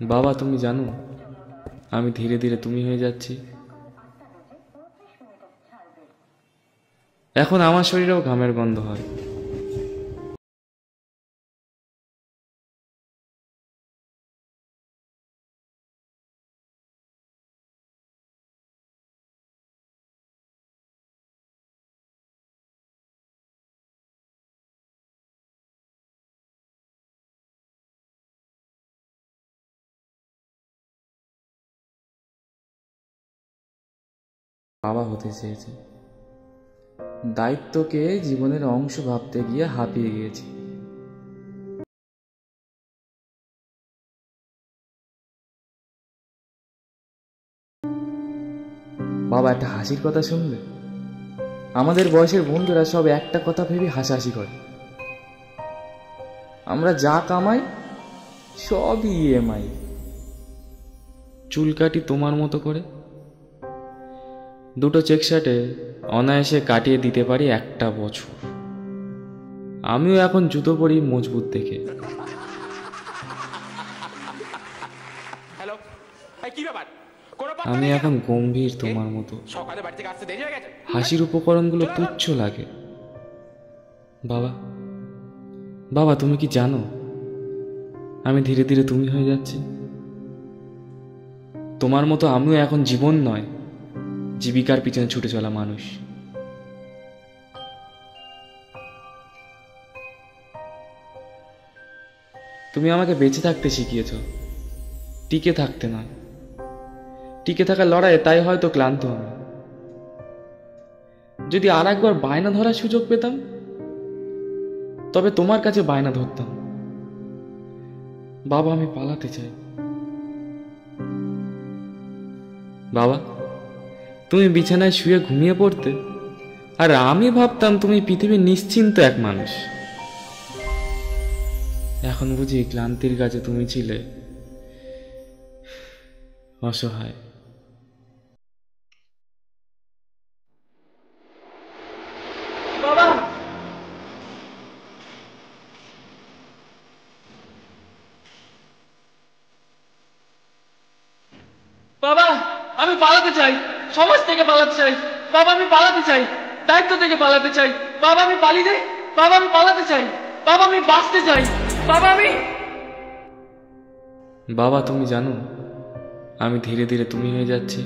বাবা তুমি জানো আমি ধীরে ধীরে তুমি হয়ে যাচ্ছি। এখন আমার শরীরেও ঘামের গন্ধ হয়। বাবা হতে চেয়েছে, দায়িত্বকে জীবনের অংশ ভাবতে গিয়ে হাঁপিয়ে গিয়েছি। বাবা একটা হাসির কথা শুনবে? আমাদের বয়সের বন্ধুরা সব একটা কথা ভেবে হাসাহাসি করে, আমরা যা কামাই সবই ইএমআই। চুল কাটি তোমার মতো করে, দুটো চেক শার্টে অনায়াসে কাটিয়ে দিতে পারি একটা বছর। আমিও এখন জুতো পরি মজবুত দেখে। আমি এখন গম্ভীর তোমার মতো, হাসির উপকরণগুলো তুচ্ছ লাগে। বাবা বাবা তুমি কি জানো আমি ধীরে ধীরে তুমি হয়ে যাচ্ছি। তোমার মতো আমিও এখন জীবন নয়, জীবিকার পিছনে ছুটে চলা মানুষ। তুমি আমাকে বেঁচে থাকতে শিখিয়েছ, টিকে থাকতে নয়। টিকে থাকার লড়াইয়ে তাই হয়তো ক্লান্ত আমি। যদি আর একবার বায়না ধরার সুযোগ পেতাম তবে তোমার কাছে বায়না ধরতাম। বাবা আমি পালাতে চাই। বাবা তুমি বিছানায় শুয়ে ঘুমিয়ে পড়তে, আর আমি ভাবতাম তুমি পৃথিবীর নিশ্চিন্ত এক মানুষ। এখন বুঝি ক্লান্তির কাছে তুমি ছিলে অসহায়। বাবা বাবা আমি পালাতে চাই, সমাজ থেকে পালাতে চাই। বাবা আমি পালাতে চাই, দায়িত্ব থেকে পালাতে চাই। বাবা আমি পালিয়ে যাই। বাবা আমি পালাতে চাই। বাবা আমি বাঁচতে চাই। বাবা আমি। বাবা তুমি জানো আমি ধীরে ধীরে তুমি হয়ে যাচ্ছি।